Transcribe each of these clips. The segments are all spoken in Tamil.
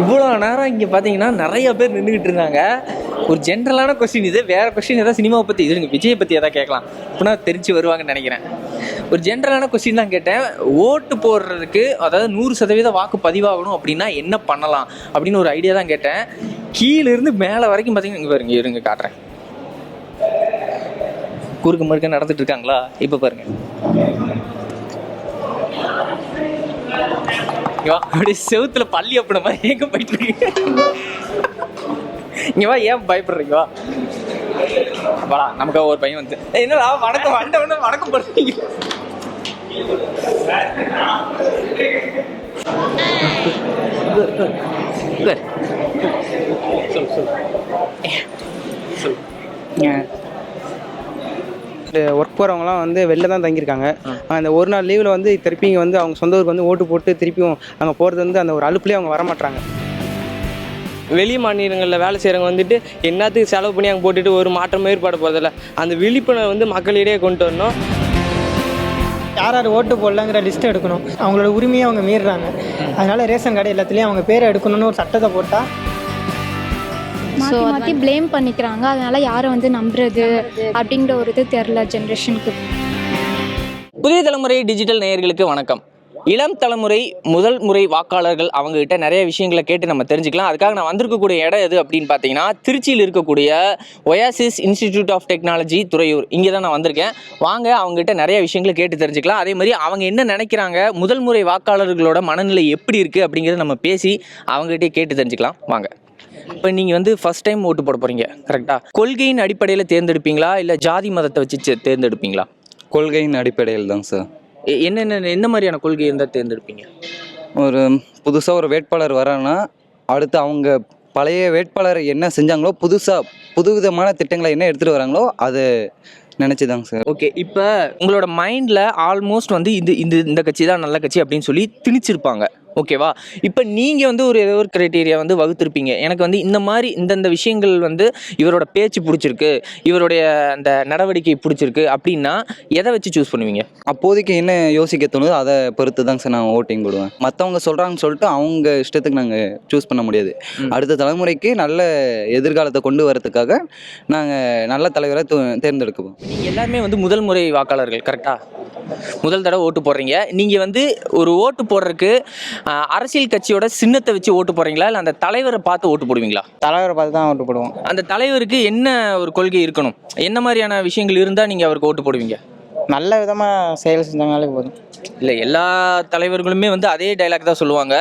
இவ்வளோ நேரம் இங்கே பார்த்தீங்கன்னா நிறைய பேர் நின்றுக்கிட்டு இருந்தாங்க. ஒரு ஜென்ரலான கொஸ்டின் இது, வேறு கொஸ்டின் எதாவது சினிமாவை பற்றி இது விஜயை பற்றி எதாவது கேட்கலாம் அப்படின்னா தெரிஞ்சு வருவாங்கன்னு நினைக்கிறேன். ஒரு ஜென்ரலான கொஸ்டின் தான் கேட்டேன். ஓட்டு போடுறதுக்கு அதாவது 100% வாக்கு பதிவாகணும் அப்படின்னா என்ன பண்ணலாம் அப்படின்னு ஒரு ஐடியா தான் கேட்டேன். கீழிருந்து மேலே வரைக்கும் பார்த்தீங்கன்னா இங்கே பாருங்க, இருங்க காட்டுறேன். குறுக்கு மறுக்க நடந்துட்டு இருக்காங்களா? இப்போ பாருங்க, அப்படியே செவுத்துல பள்ளி அப்படி மாதிரி எங்க போயிட்டு இருக்கு. இங்க வா, ஏன் பயப்படுறீங்க? வா வாடா, நமக்கு ஒரு பையன் வந்து என்னடா வணக்கம் வந்தவன வணக்கம் பண்றீங்க. ஒர்க் போகிறவங்களாம் வந்து வெளில தான் தங்கியிருக்காங்க. அந்த ஒரு நாள் லீவில் வந்து திருப்பி இங்கே வந்து அவங்க சொந்த ஊருக்கு வந்து ஓட்டு போட்டு திருப்பியும் அங்கே போகிறது வந்து அந்த ஒரு அலுப்புலேயே அவங்க வரமாட்டாங்க. வெளி மாநிலங்களில் வேலை செய்கிறவங்க வந்துட்டு என்னத்துக்கு செலவு பண்ணி அங்கே போட்டுட்டு ஒரு மாற்றம் ஏற்பாடு போகிறதில்ல. அந்த விழிப்புணர்வு வந்து மக்களிடையே கொண்டு வரணும். யார் யார் ஓட்டு போடலங்கிற லிஸ்ட் எடுக்கணும். அவங்களோட உரிமையை அவங்க மீறுறாங்க. அதனால் ரேஷன் கடை எல்லாத்துலேயும் அவங்க பேரை எடுக்கணும்னு ஒரு சட்டத்தை போட்டால் மாற்றி மாற்றி ப்ளேம் பண்ணிக்கிறாங்க. அதனால் யாரை வந்து நம்புறது அப்படிங்கிற ஒரு இது தெரில ஜென்ரேஷனுக்கு. புதிய தலைமுறை டிஜிட்டல் நேயர்களுக்கு வணக்கம். இளம் தலைமுறை முதல் முறை வாக்காளர்கள் அவங்ககிட்ட நிறைய விஷயங்களை கேட்டு நம்ம தெரிஞ்சுக்கலாம். அதுக்காக நான் வந்திருக்கக்கூடிய இடம் எது அப்படின்னு பார்த்தீங்கன்னா, திருச்சியில் இருக்கக்கூடிய Oasis Institute of Technology Thuraiyur. இங்கே தான் நான் வந்திருக்கேன். வாங்க அவங்ககிட்ட நிறைய விஷயங்களை கேட்டு தெரிஞ்சுக்கலாம். அதே மாதிரி அவங்க என்ன நினைக்கிறாங்க, முதல் முறை வாக்காளர்களோட மனநிலை எப்படி இருக்குது அப்படிங்கிறத நம்ம பேசி அவங்ககிட்டே கேட்டு தெரிஞ்சுக்கலாம். வாங்க. இப்போ நீங்கள் வந்து ஃபர்ஸ்ட் டைம் ஓட்டு போட போகிறீங்க, கரெக்டாக? கொள்கையின் அடிப்படையில் தேர்ந்தெடுப்பீங்களா இல்லை ஜாதி மதத்தை வச்சு தேர்ந்தெடுப்பீங்களா? கொள்கையின் அடிப்படையில் தான் சார். என்ன மாதிரியான கொள்கை இருந்தால் தேர்ந்தெடுப்பீங்க? ஒரு புதுசாக ஒரு வேட்பாளர் வரான்னா அடுத்து அவங்க பழைய வேட்பாளர் என்ன செஞ்சாங்களோ புதுவிதமான திட்டங்களை என்ன எடுத்துகிட்டு வராங்களோ அதை நினச்சி தாங்க சார். ஓகே, இப்போ உங்களோட மைண்டில் ஆல்மோஸ்ட் வந்து இந்த கட்சி தான் நல்ல கட்சி அப்படின்னு சொல்லி திணிச்சிருப்பாங்க, ஓகேவா? இப்போ நீங்கள் வந்து ஏதோ ஒரு க்ரைட்டீரியா வந்து வகுத்திருப்பீங்க. எனக்கு வந்து இந்த மாதிரி இந்தந்த விஷயங்கள் வந்து இவரோட பேச்சு பிடிச்சிருக்கு, இவருடைய அந்த நடவடிக்கை பிடிச்சிருக்கு அப்படின்னா எதை வச்சு சூஸ் பண்ணுவீங்க? அப்போதைக்கு என்ன யோசிக்க தோணுதோ அதை பொறுத்து தாங்க சார் நான் ஓட்டிங் போடுவேன். மற்றவங்க சொல்கிறாங்கன்னு சொல்லிட்டு அவங்க இஷ்டத்துக்கு நாங்கள் சூஸ் பண்ண முடியாது. அடுத்த தலைமுறைக்கு நல்ல எதிர்காலத்தை கொண்டு வரதுக்காக நாங்கள் நல்ல தலைவரை தேர்ந்தெடுக்குவோம். நீங்கள் எல்லாருமே வந்து முதல் முறை வாக்காளர்கள், கரெக்டாக? முதல் தடவை ஓட்டு போடுறீங்க. நீங்கள் வந்து ஒரு ஓட்டு போடுறதுக்கு அரசியல் கட்சியோட சின்னத்தை வச்சு ஓட்டு போடுறீங்களா இல்லை அந்த தலைவரை பார்த்து ஓட்டு போடுவீங்களா? தலைவரை பார்த்து தான் ஓட்டு போடுவோம். அந்த தலைவருக்கு என்ன ஒரு கொள்கை இருக்கணும், என்ன மாதிரியான விஷயங்கள் இருந்தால் நீங்கள் அவருக்கு ஓட்டு போடுவீங்க? நல்ல விதமாக செயல் செஞ்சாங்களே போதும். இல்லை, எல்லா தலைவர்களுமே வந்து அதே டைலாக் தான் சொல்லுவாங்க,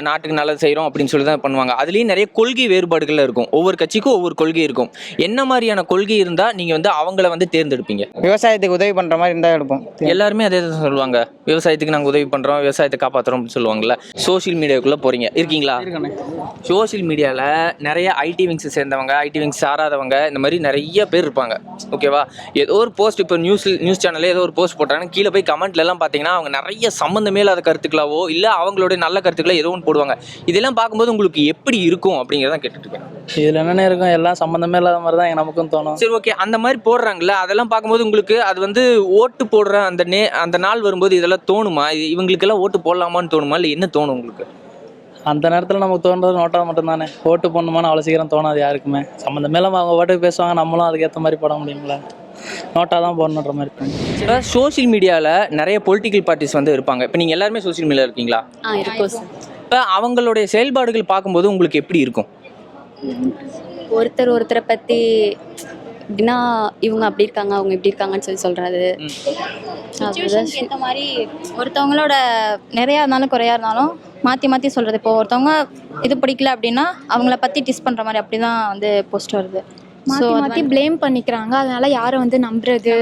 நாட்டுக்கு நல்லது செய்கிறோம் அப்படின்னு சொல்லி தான் பண்ணுவாங்க. அதுலேயும் நிறைய கொள்கை வேறுபாடுகள் இருக்கும். ஒவ்வொரு கட்சிக்கும் ஒவ்வொரு கொள்கை இருக்கும். என்ன மாதிரியான கொள்கை இருந்தால் நீங்கள் வந்து அவங்கள வந்து தேர்ந்தெடுப்பீங்க? விவசாயத்துக்கு உதவி பண்ணுற மாதிரி இருந்தால் எடுப்போம். எல்லாருமே அதே தான் சொல்லுவாங்க, விவசாயத்துக்கு நாங்கள் உதவி பண்ணுறோம், விவசாயத்தை காப்பாற்றுறோம் அப்படின்னு சொல்லுவாங்கள்ல. சோஷியல் மீடியாவுக்குள்ளே போகிறீங்க, இருக்கீங்களா? சோஷியல் மீடியாவில் நிறைய ஐடி விங்ஸ் சேர்ந்தவங்க, ஐடி விங்ஸ் சாராதவங்க, இந்த மாதிரி நிறைய பேர் இருப்பாங்க, ஓகேவா? ஏதோ ஒரு போஸ்ட், இப்போ நியூஸ் சேனலில் ஏதோ ஒரு போஸ்ட் போட்டாங்கன்னா கீழே போய் கமெண்ட்லாம் பார்த்தீங்கன்னா அவங்க நிறைய சம்மந்தமே இல்லாத கருத்துக்களாவோ இல்லை அவங்களுடைய நல்ல கருத்துக்களை ஏதோ ஒன்று போடுவாங்க. இதெல்லாம் பார்க்கும்போது உங்களுக்கு எப்படி இருக்கும் அப்படிங்கிறதான் கேட்டுட்டு இருக்கேன். இதில் என்னென்ன இருக்கும், எல்லாம் சம்மந்தமே இல்லாத மாதிரி தான் நமக்கும் தோணும். சரி, ஓகே. அந்த மாதிரி போடுறாங்களே, அதெல்லாம் பார்க்கும்போது உங்களுக்கு அது வந்து ஓட்டு போடுற அந்த நாள் வரும்போது இதெல்லாம் தோணுமா? இவங்களுக்கெல்லாம் ஓட்டு போடலாமான்னு தோணுமா, இல்லை என்ன தோணும் உங்களுக்கு? அந்த நேரத்தில் நமக்கு தோன்றது நோட்டா மட்டும்தானே. ஓட்டு போடணுமான்னு அவ்வளோ சீக்கிரம் தோணாது யாருக்குமே. சம்மந்தமே இல்லாமல் அவங்க ஓட்டுக்கு பேசுவாங்க, நம்மளும் அதுக்கேற்ற மாதிரி போட முடியுங்களா? நோட்டாக தான் போடணுன்ற மாதிரி இருப்பாங்க. இப்போ சோஷியல் மீடியாவில் நிறைய பொலிட்டிக்கல் பார்ட்டிஸ் வந்து இருப்பாங்க. இப்போ நீங்கள் எல்லாருமே சோஷியல் மீடியாவில் இருக்கீங்களா? இருக்கும் சார். இப்போ அவங்களுடைய செயல்பாடுகள் பார்க்கும்போது உங்களுக்கு எப்படி இருக்கும்? ஒருத்தரை பற்றி எப்படின்னா இவங்க அப்படி இருக்காங்க, அவங்க இப்படி இருக்காங்கன்னு சொல்கிறது. ஏற்ற மாதிரி ஒருத்தவங்களோட நிறையா இருந்தாலும் குறையா இருந்தாலும் மாற்றி சொல்கிறது. இப்போ ஒருத்தவங்க இது பிடிக்கல அப்படின்னா அவங்கள பற்றி டிஸ் பண்ணுற மாதிரி அப்படி தான் வந்து போஸ்ட் வருது. மாற்றி ப்ளேம் பண்ணிக்கிறாங்க. அதனால யாரை வந்து நம்புறது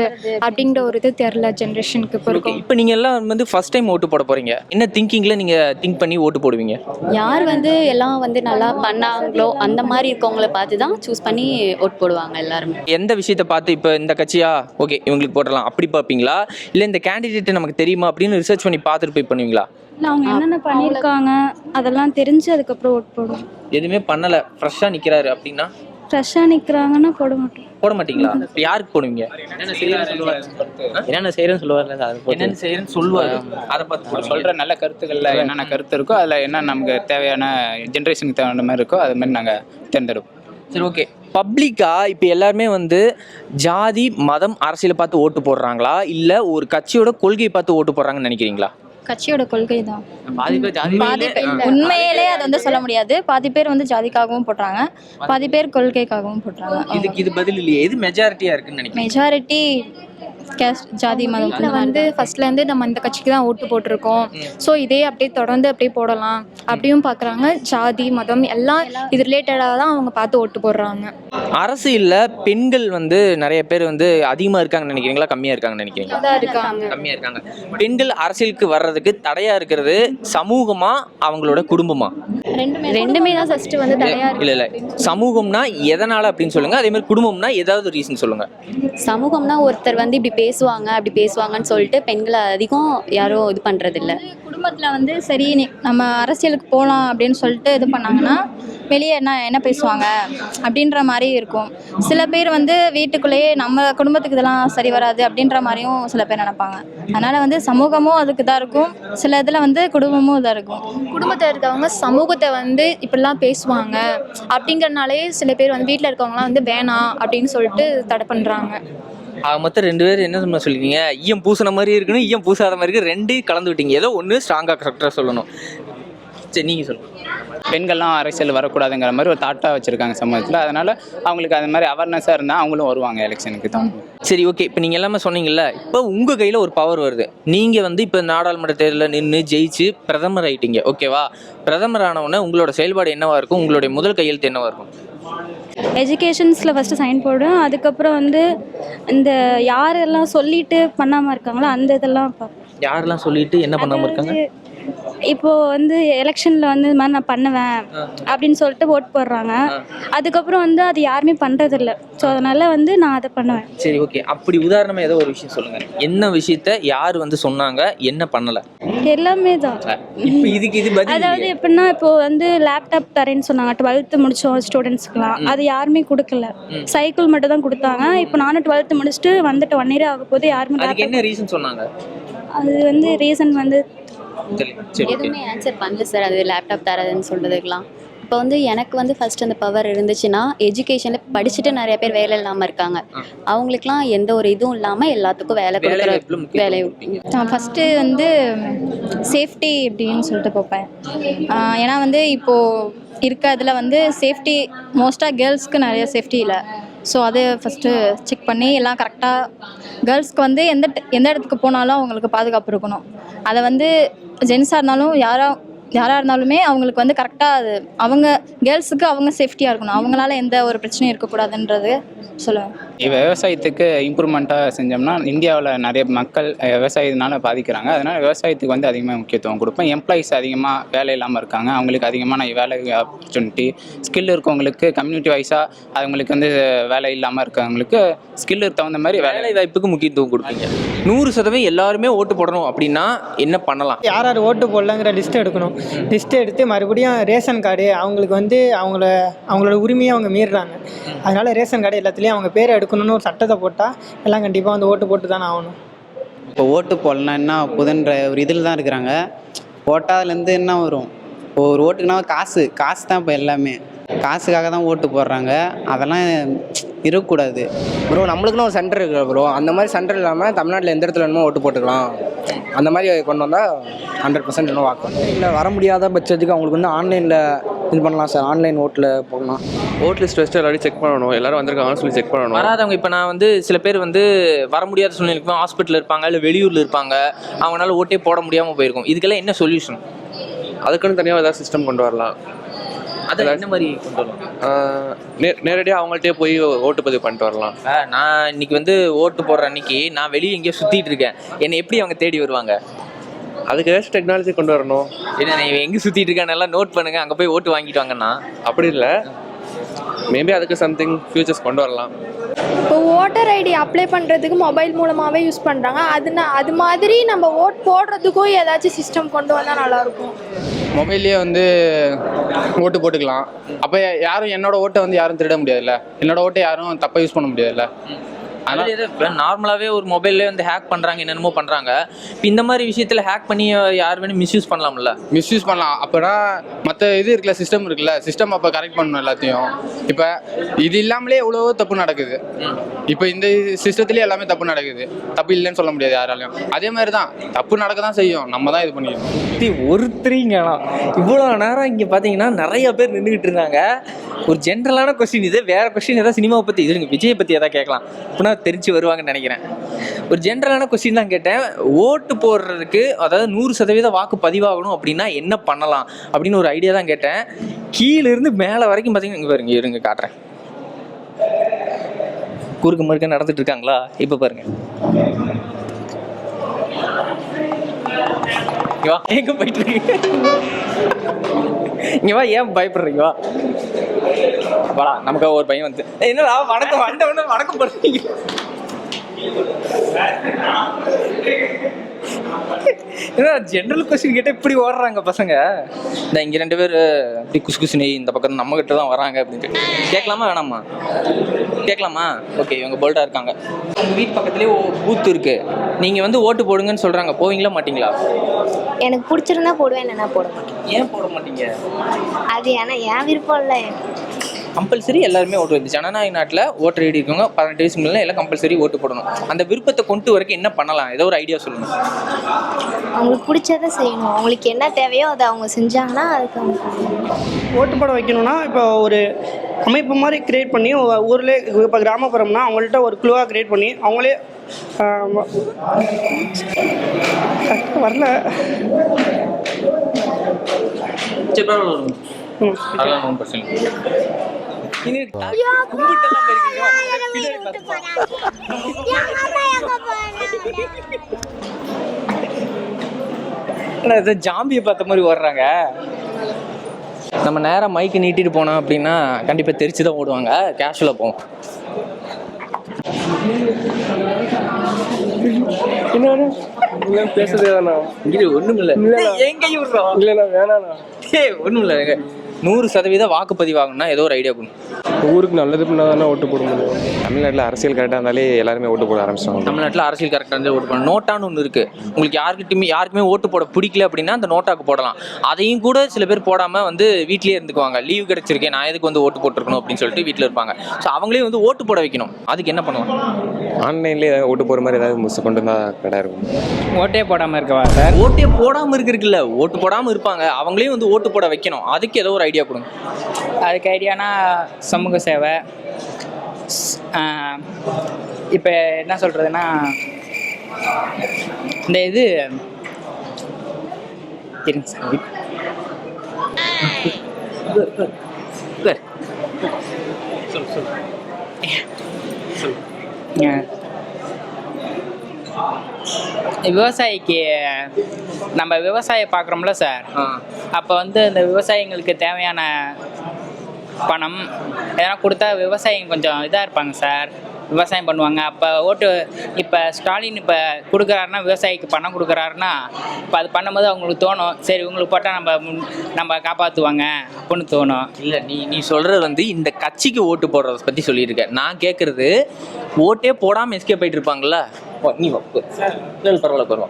அப்படிங்கிற ஒரு இது தெரில ஜென்ரேஷனுக்கு இப்போ இருக்கும். இப்போ நீங்கள் எல்லாம் வந்து ஃபர்ஸ்ட் டைம் ஓட்டு போட போகிறீங்க. என்ன திங்கிங்கில் நீங்கள் திங்க் பண்ணி ஓட்டு போடுவீங்க? யார் வந்து எல்லாம் வந்து நல்லா பண்ணாங்களோ அந்த மாதிரி இருக்கவங்கள பார்த்து தான் சூஸ் பண்ணி ஓட்டு போடுவாங்க எல்லாருமே. எந்த விஷயத்தை பார்த்து இப்போ இந்த கட்சியா ஓகே இவங்களுக்கு போடலாம் அப்படி பார்ப்பீங்களா, இல்லை இந்த கேண்டிடேட் நமக்கு தெரியுமா அப்படின்னு ரிசர்ச் பண்ணி பார்த்துட்டு போய் பண்ணுவீங்களா? இல்லை, அவங்க என்னென்ன பண்ணியிருக்காங்க அதெல்லாம் தெரிஞ்சு அதுக்கப்புறம் ஓட்டு போடுவோம். எதுவுமே பண்ணலை, ஃப்ரெஷ்ஷாக நிற்கிறாரு அப்படின்னா ஃப்ரெஷ்ஷாக நிற்கிறாங்கன்னா போட மாட்டோம். போட மாட்டீங்களா? இப்போ யாருக்கு போடுவீங்க? என்னென்ன செய்யறேன்னு சொல்லுவார்ல சார், அது என்னென்னு செய்யறேன்னு சொல்லுவாரு, அதை பார்த்து அவர் சொல்கிற நல்ல கருத்துக்களில் என்னென்ன கருத்து இருக்கோ அதில் என்ன நமக்கு தேவையான ஜென்ரேஷனுக்கு தேவையான மாதிரி இருக்கோ அது மாதிரி நாங்கள் தேர்ந்தெடுப்போம். சரி, ஓகே. பப்ளிக்கா இப்போ எல்லாருமே வந்து ஜாதி மதம் அரசியலை பார்த்து ஓட்டு போடுறாங்களா இல்லை ஒரு கட்சியோட கொள்கையை பார்த்து ஓட்டு போடுறாங்கன்னு நினைக்கிறீங்களா? கட்சியோட கொள்கை தான். பாதி பேர் ஜாதி உண்மையிலே அது வந்து சொல்ல முடியாது. பாதி பேர் வந்து ஜாதிக்காகவும் போடுறாங்க, பாதி பேர் கொள்கைக்காகவும் போடுறாங்க. இதுக்கு இது பதில் இல்லையே, எது மெஜாரிட்டியா இருக்குன்னு நினைக்கிறேன்? மெஜாரிட்டி கேஸ்ட் ஜாதி மதம். இதில் வந்து ஃபர்ஸ்ட்லேருந்து நம்ம இந்த கட்சிக்கு தான் ஓட்டு போட்டிருக்கோம், ஸோ இதே அப்படியே தொடர்ந்து அப்படியே போடலாம் அப்படியும் பார்க்குறாங்க. ஜாதி மதம் எல்லாம் இது ரிலேட்டடாக தான் அவங்க பார்த்து ஓட்டு போடுறாங்க. அரசியல்ல பெண்கள் வந்து நிறைய பேர் வந்து அதிகமா இருக்காங்கன்னு நினைக்கிறீங்களா, கம்மியா இருக்காங்கன்னு நினைக்கிறீங்களா? தான் இருக்காங்க. கம்மியா இருக்காங்க. பெண்கள் அரசியலுக்கு வர்றதுக்கு தடையா இருக்கிறது சமூகமா அவங்களோட குடும்பமா? ரெண்டுமே தான் ஃபர்ஸ்ட் வந்து தடையா இருக்கு. இல்ல சமூகம்னா எதனால அப்படின்னு சொல்லுங்க, அதே மாதிரி குடும்பம்னா ஏதாவது ரீசன் சொல்லுங்க. சமூகம்னா ஒருத்தர் வந்து இப்படி பேசுவாங்க அப்படி பேசுவாங்கன்னு சொல்லிட்டு பெண்களை அதிகம் யாரும் இது பண்ணுறதில்ல. குடும்பத்தில் வந்து சரி நம்ம அரசியலுக்கு போகலாம் அப்படின்னு சொல்லிட்டு இது பண்ணாங்கன்னா வெளியே என்ன பேசுவாங்க அப்படின்ற மாதிரி இருக்கும். சில பேர் வந்து வீட்டுக்குள்ளேயே நம்ம குடும்பத்துக்கு இதெல்லாம் சரி வராது அப்படின்ற மாதிரியும் சில பேர் நினைப்பாங்க. அதனால் வந்து சமூகமும் அதுக்கு தான் இருக்கும், சில இதில் வந்து குடும்பமும் இதாக இருக்கும். குடும்பத்தில் இருக்கவங்க சமூகத்தை வந்து இப்படிலாம் பேசுவாங்க அப்படிங்கிறனாலே சில பேர் வந்து வீட்டில் இருக்கவங்களாம் வந்து வேணாம் அப்படின்னு சொல்லிட்டு தடை பண்ணுறாங்க. மொத்தம் 2 பேர் என்ன சொல்லிருக்கீங்க? ஈயம் பூசின மாதிரி இருக்கணும், ஈயம் பூசாத மாதிரி இருக்கு, ரெண்டையும் கலந்து விட்டீங்க. ஏதோ ஒன்று ஸ்ட்ராங்காக கரெக்டாக சொல்லணும். சரி, நீங்கள் சொல்லுங்கள். பெண்கள்லாம் அரசியல் வரக்கூடாதுங்கிற மாதிரி ஒரு தாட்டாக வச்சுருக்காங்க சமூகத்தில். அதனால் அவங்களுக்கு அது மாதிரி அவேர்னஸாக இருந்தால் அவங்களும் வருவாங்க எலெக்ஷனுக்கு தான். சரி, ஓகே. இப்போ நீங்கள் எல்லாமே சொன்னீங்கல்ல, இப்போ உங்கள் கையில் ஒரு பவர் வருது. நீங்கள் வந்து இப்போ நாடாளுமன்ற தேர்தலில் நின்று ஜெயிச்சு பிரதமர் ஆகிட்டீங்க, ஓகேவா? பிரதமர் ஆனவுடனே உங்களோட செயல்பாடு என்னவாக இருக்கும்? உங்களுடைய முதல் கையெழுத்து என்னவாக இருக்கும்? எஜுகேஷன்ஸில் ஃபஸ்ட்டு சைன் போடும். அதுக்கப்புறம் வந்து இந்த யாரெல்லாம் சொல்லிட்டு பண்ணாமல் இருக்காங்களோ அந்த இதெல்லாம் பார்ப்போம். யாரெல்லாம் சொல்லிட்டு என்ன பண்ணாமல் இருக்காங்க? இப்போது வந்து எலெக்ஷனில் வந்து இது மாதிரி நான் பண்ணுவேன் அப்படின்னு சொல்லிட்டு ஓட் போடுறாங்க. அதுக்கப்புறம் வந்து அது யாருமே பண்ணுறதில்ல. ஸோ அதனால் வந்து நான் அதை பண்ணுவேன். சரி, ஓகே. அப்படி உதாரணமாக ஏதோ ஒரு விஷயம் சொல்லுங்கள். என்ன விஷயத்த யார் வந்து சொன்னாங்க, என்ன பண்ணலை? எல்லாமே தான். இப்போ இதுக்கு இது பதில். அதாவது எப்படின்னா இப்போது வந்து லேப்டாப் தரேன்னு சொன்னாங்க 12th முடித்தோம் ஸ்டூடெண்ட்ஸ்க்குலாம். அது யாருமே கொடுக்கல. சைக்கிள் மட்டும் தான் கொடுத்தாங்க. இப்போ நானும் 12th முடிச்சுட்டு வந்துட்டு 1 year ஆக போது யாருமே. அதுக்கு என்ன ரீசன் சொன்னாங்க? அது வந்து ரீசன் வந்து எதுவுமே ஆன்சர் பண்ணல சார். அது லேப்டாப் தரதுன்னு சொல்கிறதுக்கெலாம் இப்போ வந்து எனக்கு வந்து ஃபஸ்ட் அந்த பவர் இருந்துச்சுன்னா எஜுகேஷனில் படிச்சுட்டு நிறைய பேர் வேலை இல்லாமல் இருக்காங்க. அவங்களுக்குலாம் எந்த ஒரு இதுவும் இல்லாமல் எல்லாத்துக்கும் வேலை கொடுக்குற வேலை. நான் ஃபஸ்ட்டு வந்து சேஃப்டி அப்படின்னு சொல்லிட்டு பார்ப்பேன். ஏன்னா வந்து இப்போது இருக்க இதில் வந்து சேஃப்டி மோஸ்ட்டாக கேர்ள்ஸ்க்கு நிறைய சேஃப்டி இல்லை. ஸோ அதை ஃபஸ்ட்டு செக் பண்ணி எல்லாம் கரெக்டாக கேர்ள்ஸ்க்கு வந்து எந்த இடத்துக்கு போனாலும் அவங்களுக்கு பாதுகாப்பு இருக்கணும். அதை வந்து ஜென்ஸாக இருந்தாலும் யாராக இருந்தாலுமே அவங்களுக்கு வந்து கரெக்டாக அது அவங்க கேர்ள்ஸுக்கு அவங்க சேஃப்டியாக இருக்கணும். அவங்களால எந்த ஒரு பிரச்சனையும் இருக்கக்கூடாதுன்றது சொல்லுவேன். விவசாயத்துக்கு இம்ப்ரூவ்மெண்ட்டாக செஞ்சோம்னா இந்தியாவில் நிறைய மக்கள் விவசாயத்தினால பாதிக்கிறாங்க. அதனால் விவசாயத்துக்கு வந்து அதிகமாக முக்கியத்துவம் கொடுப்பேன். எம்ப்ளாயிஸ் அதிகமாக வேலை இல்லாமல் இருக்காங்க, அவங்களுக்கு அதிகமான வேலை ஆப்பர்ச்சுனிட்டி. ஸ்கில் இருக்கவங்களுக்கு கம்யூனிட்டி வைஸாக அவங்களுக்கு வந்து வேலை இல்லாமல் இருக்கவங்களுக்கு ஸ்கில்லுக்கு தகுந்த மாதிரி வேலை வாய்ப்புக்கு முக்கியத்துவம் கொடுப்பீங்க. 100% எல்லாருமே ஓட்டு போடணும் அப்படின்னா என்ன பண்ணலாம்? யார் யார் ஓட்டு போடலங்கிற லிஸ்ட் எடுக்கணும். லிஸ்ட் எடுத்து மறுபடியும் ரேஷன் கார்டு அவங்களுக்கு வந்து அவங்களோட உரிமையை அவங்க மீறுறாங்க. அதனால் ரேஷன் கார்டு எல்லாத்துலேயும் அவங்க பேரை எடுக்கணும்னு ஒரு சட்டத்தை போட்டால் எல்லாம் கண்டிப்பாக வந்து ஓட்டு போட்டு தானே ஆகணும். இப்போ ஓட்டு போடலாம் என்ன புதன்ற ஒரு இதில் தான் இருக்கிறாங்க. போட்டாதுலேருந்து என்ன வரும்? இப்போ ஒரு ஓட்டுக்குனா காசு தான். இப்போ எல்லாமே காசுக்காக தான் ஓட்டு போடுறாங்க. அதெல்லாம் இருக்கக்கூடாது ப்ரோ. நம்மளுக்குன்னு ஒரு சென்டர் இருக்குது ப்ரோ. அந்த மாதிரி சென்டர் இல்லாமல் தமிழ்நாட்டில் எந்த இடத்துல வேணுமோ ஓட்டு போட்டுக்கலாம். அந்த மாதிரி கொண்டு வந்தால் 100% இன்னும் வாக்கும். இல்லை வர முடியாத பட்சத்துக்கு அவங்களுக்கு வந்து ஆன்லைனில் இது பண்ணலாம் சார். ஆன்லைன் ஓட்டில் போகலாம். ஓட் லிஸ்ட் வச்சுட்டு எல்லாரும் செக் பண்ணணும். எல்லாரும் வந்திருக்காங்கன்னு சொல்லி செக் பண்ணணும். வராதவங்க இப்போ நான் வந்து சில பேர் வந்து வர முடியாத சூழ்நிலைக்கு ஹாஸ்பிட்டலில் இருப்பாங்க, இல்லை வெளியூரில் இருப்பாங்க, அவங்களால ஓட்டே போட முடியாமல் போயிருக்கும். இதுக்கெல்லாம் என்ன சொல்யூஷன்? அதுக்குன்னு தனியாக ஏதாவது சிஸ்டம் கொண்டு வரலாம். அதில் என்ன மாதிரி கொண்டு வரலாம்? நேரடியாக அவங்கள்ட்டே போய் ஓட்டுப்பதிவு பண்ணிட்டு வரலாம். நான் இன்னைக்கு வந்து ஓட்டு போடுற அன்னைக்கு நான் வெளியே எங்கேயோ சுற்றிட்டு இருக்கேன், என்னை எப்படி அவங்க தேடி வருவாங்க? அதுக்கு ஏதாச்சும் டெக்னாலஜி கொண்டு வரணும். என்ன நான் எங்கே சுற்றிட்டு இருக்கேன் நல்லா நோட் பண்ணுங்கள், அங்கே போய் ஓட்டு வாங்கிட்டு வாங்கன்னா. அப்படி இல்லை, மேபி அதுக்கு சம்திங் ஃபியூச்சர்ஸ் கொண்டு வரலாம். இப்போ ஓட்டர் ஐடி அப்ளை பண்ணுறதுக்கு மொபைல் மூலமாகவே யூஸ் பண்ணுறாங்க. அது மாதிரி நம்ம ஓட் போடுறதுக்கும் ஏதாச்சும் சிஸ்டம் கொண்டு வந்தால் நல்லாயிருக்கும். மொபைல்லையே வந்து ஓட்டு போட்டுக்கலாம். அப்போ யாரும் என்னோட ஓட்டை வந்து யாரும் திருட முடியாதுல்ல, என்னோட ஓட்டை யாரும் தப்பாக யூஸ் பண்ண முடியாதுல்ல. அதனால் நார்மலாகவே ஒரு மொபைல்லே வந்து ஹேக் பண்ணுறாங்க, என்னென்னமோ பண்ணுறாங்க. இப்போ இந்த மாதிரி விஷயத்தில் ஹேக் பண்ணி யார் வேணும் மிஸ்யூஸ் பண்ணலாம்ல? மிஸ்யூஸ் பண்ணலாம். அப்போனா மற்ற இது இருக்குல்ல, சிஸ்டம் இருக்குல்ல, சிஸ்டம் அப்போ கரெக்ட் பண்ணணும் எல்லாத்தையும். இப்போ இது இல்லாமலே எவ்வளவோ தப்பு நடக்குது. இப்போ இந்த சிஸ்டத்துலேயே எல்லாமே தப்பு நடக்குது, தப்பு இல்லைன்னு சொல்ல முடியாது யாராலையும். அதே மாதிரி தான் தப்பு நடக்க தான் செய்யும், நம்ம தான் இது பண்ணிக்கணும். ஒருத்தரிங்கண்ணா இவ்வளோ நேரம் இங்கே பார்த்தீங்கன்னா நிறைய பேர் நின்றுக்கிட்டு இருந்தாங்க. ஒரு ஜென்ரலான கொஸ்டின் இது, வேற கொஸ்டின் ஏதாவது சினிமாவை பற்றி இதுங்க விஜயை பற்றி எதாவது கேட்கலாம் அப்படின்னா தெரிஞ்சு வருவாங்கன்னு நினைக்கிறேன். ஒரு ஜென்ரலான கொஸ்டின் தான் கேட்டேன். ஓட்டு போடுறதுக்கு அதாவது 100% வாக்கு பதிவாகணும் அப்படின்னா என்ன பண்ணலாம் அப்படின்னு ஒரு ஐடியா தான் கேட்டேன். கீழிருந்து மேலே வரைக்கும் பார்த்தீங்கன்னா இங்கே பாருங்க, இருங்க காட்டுறேன். குறுக்கு மறுக்க நடந்துட்டு இருக்காங்களா? இப்போ பாருங்க, எங்க போயிட்டு இருக்கீங்க? இங்க வா, ஏன் பயப்படுறீங்க? வாடா, நமக்கு ஒரு பையன் வந்து என்னடா வணக்கம் வந்தவன வணக்கம் பண்ணுறீங்க. ஏன்னா ஜென்ரல் கொஸ்டின் கேட்டால் இப்படி ஓடுறாங்க பசங்க. இந்த இங்கே 2 பேர் இப்படி குசு குசுனி இந்த பக்கம் நம்ம கிட்ட தான் வராங்க அப்படின்ட்டு கேட்கலாமா வேணாமா? கேட்கலாமா? ஓகே, இவங்க போல்டாக இருக்காங்க. உங்கள் வீட்டு பக்கத்துலேயே பூத்து இருக்கு, நீங்கள் வந்து ஓட்டு போடுங்கன்னு சொல்கிறாங்க, போவீங்களா மாட்டிங்களா? எனக்கு பிடிச்சிருந்தா போடுவேன், இல்லைன்னா போட மாட்டேன். ஏன் போட மாட்டீங்க? அது ஏன்னா என் விருப்பம் இல்லை. கம்பல்சரி எல்லாருமே ஓட்டு வருது. ஜனநாயக நாட்டில் ஓட்டர் ஐடி இருக்கவங்க 18 வயசுக்கு மேலே எல்லாம் கம்பல்சரி ஓட்டு போடணும். அந்த விருப்பத்தை கொண்டு வரைக்கும் என்ன பண்ணலாம்? ஏதோ ஒரு ஐடியா சொல்லுங்கள். அவங்களுக்கு பிடிச்சதை செய்யணும். அவங்களுக்கு என்ன தேவையோ அதை அவங்க செஞ்சாங்கன்னா அதுக்கு அவங்க ஓட்டு போட வைக்கணும்னா இப்போ ஒரு அமைப்பு மாதிரி கிரியேட் பண்ணி ஊரில் இப்போ கிராமப்புறம்னா அவங்கள்ட்ட ஒரு குழுவாக கிரியேட் பண்ணி அவங்களே வரல. அதெல்லாம் ஒன்றும் பிரச்சனை இல்லை. ஜாம்பியை பார்த்த மாதிரி ஓடுறாங்க. நம்ம நேரம் மைக்கு நீட்டிட்டு போனோம் அப்படின்னா கண்டிப்பா தெரிச்சு தான் ஓடுவாங்க. கேஷுவலா போவோம். பேசுறதே தானா? ஒண்ணும் இல்ல, ஒண்ணும் இல்ல. 100% வாக்குப்பதிவாகணும்னா ஏதோ ஒரு ஐடியா கொடுங்க. ஊருக்கு நல்லது பண்ணால் தானே ஓட்டு போட முடியும். தமிழ்நாட்டில் அரசியல் கரெக்டாக இருந்தாலே எல்லாருமே ஓட்டு போட ஆரம்பிச்சிட்டாங்க. தமிழ்நாட்டில் அரசியல் கரெக்டாக இருந்தால் ஓட்டு போடணும். நோட்டான்னு ஒன்று இருக்குது. உங்களுக்கு யாருக்குமே ஓட்டு போட பிடிக்கல அப்படின்னா அந்த நோட்டாக்கு போடலாம். அதையும் கூட சில பேர் போடாமல் வந்து வீட்லேயே இருந்துக்குவாங்க. லீவ் கிடச்சிருக்கேன், நான் எதுக்கு வந்து ஓட்டு போட்டிருக்கணும் அப்படின்னு சொல்லிட்டு வீட்டில் இருப்பாங்க. ஸோ அவங்களே வந்து ஓட்டு போட வைக்கணும். அதுக்கு என்ன பண்ணலாம்? ஆன்லைன்லேயே ஓட்டு போகிற மாதிரி ஏதாவது கொண்டு வந்தால் கரெக்டாக இருக்கும். ஓட்டே போடாமல் இருக்கவா சார்? ஓட்டே போடாமல் இருக்குல்ல, ஓட்டு போடாமல் இருப்பாங்க, அவங்களே வந்து ஓட்டு போட வைக்கணும். அதுக்கு ஏதோ ஒரு ஐடியா கொடுங்க. அதுக்கு ஐடியானா சமூக சேவை. இப்போ என்ன சொல்கிறதுன்னா இந்த இது இருங்க சார். விவசாயிக்கு நம்ம விவசாயம் பார்க்குறோம்ல சார், அப்போ வந்து இந்த விவசாயிங்களுக்கு தேவையான பணம் எதனா கொடுத்தா விவசாயிங்க கொஞ்சம் இதாக இருப்பாங்க சார், விவசாயம் பண்ணுவாங்க. அப்போ ஓட்டு இப்போ ஸ்டாலின் இப்போ கொடுக்குறாருன்னா விவசாயிக்கு பணம் கொடுக்குறாருன்னா இப்போ அது பண்ணும்போது அவங்களுக்கு தோணும், சரி இவங்களுக்கு போட்டால் நம்ம காப்பாற்றுவாங்க அப்படின்னு தோணும். இல்லை, நீ சொல்கிறது வந்து இந்த கட்சிக்கு ஓட்டு போடுறத பற்றி சொல்லியிருக்க. நான் கேட்குறது ஓட்டே போடாமல் எஸ்கேப் ஆகிட்டு இருப்பாங்கள்ல, நீ பரவாயில்ல பரவாயில்ல,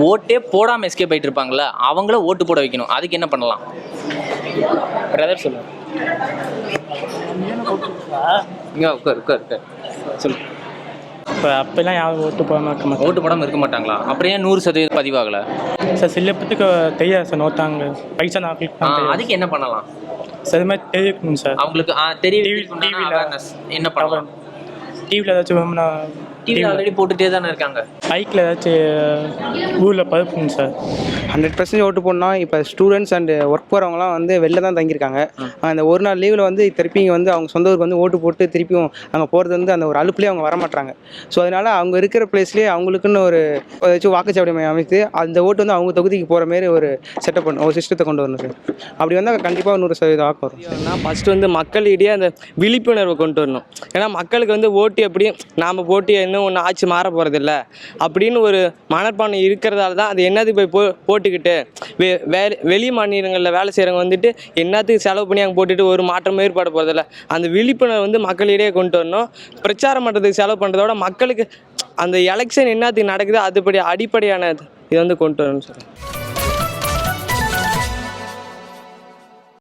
ஓட்டே போடாமல் எஸ்கேப் ஆகிட்டு இருப்பாங்கள்ல, அவங்கள ஓட்டு போட வைக்கணும். அதுக்கு என்ன பண்ணலாம் பிரதர் சொல்லுங்கள். இங்கே உட்கார் சொல்லு. இப்போ அப்போல்லாம் யாரும் ஓட்டு போடாமல் இருக்க மாட்டாங்க. ஓட்டு போடாமல் இருக்க மாட்டாங்களா? அப்படியே 100% பதிவாகலை சார்? சில பேத்துக்கு தெரியாது சார், நோட்டாங்க பைசா நான் அதுக்கு என்ன பண்ணலாம் சார்? இது மாதிரி தெரிவிக்கணும் சார் அவங்களுக்கு. என்ன பண்ணலாம்? டிவியில் ஏதாச்சும் டிவியில் ஆல்ரெடி போட்டுகிட்டே தானே இருக்காங்க. பைக்கில் ஏதாச்சும் ஊரில் பரப்புங்க சார். 100% ஓட்டு போடணும். இப்போ ஸ்டூடெண்ட்ஸ் அண்டு ஒர்க் போகிறவங்களாம் வந்து வெளில தான் தங்கியிருக்காங்க. அந்த ஒரு நாள் லீவில் வந்து திருப்பி வந்து அவங்க சொந்த ஊருக்கு வந்து ஓட்டு போட்டு திருப்பியும் அங்கே போகிறது வந்து அந்த ஒரு அலுப்புலேயே அவங்க வரமாட்டாங்க. ஸோ அதனால் அவங்க இருக்கிற பிளேஸ்லேயே அவங்களுக்குன்னு ஒரு ஏதாச்சும் வாக்குச்சாவடி மையம் அமைத்து அந்த ஓட்டு வந்து அவங்க தொகுதிக்கு போகிற மாரி ஒரு செட்டப் பண்ணணும், ஒரு சிஸ்டத்தை கொண்டு வரணும் சார். அப்படி வந்தால் கண்டிப்பாக 100% வாக்கு வரும். ஃபஸ்ட்டு வந்து மக்களிடையே அந்த விழிப்புணர்வை கொண்டு வரணும். ஏன்னா மக்களுக்கு வந்து ஓட்டு எப்படி நாம் போட்டு இன்னும் ஒன்று ஆட்சி மாற போகிறதில்ல, அப்படின்னு ஒரு மனப்பான்மை இருக்கிறதால தான் அது என்னது போய் போட்டுக்கிட்டு வெளி மாநிலங்களில் வேலை செய்கிறவங்க வந்துட்டு என்னத்துக்கு செலவு பண்ணி அங்கே போட்டுட்டு ஒரு மாற்றம் ஏற்பட போகிறதில்ல. அந்த விழிப்புணர்வு வந்து மக்களிடையே கொண்டு வரணும். பிரச்சாரம் பண்ணுறதுக்கு செலவு பண்ணுறதோட மக்களுக்கு அந்த எலெக்ஷன் என்னத்துக்கு நடக்குது அதுபடி அடிப்படையான இது வந்து கொண்டு வரணும்னு சொல்கிறேன்.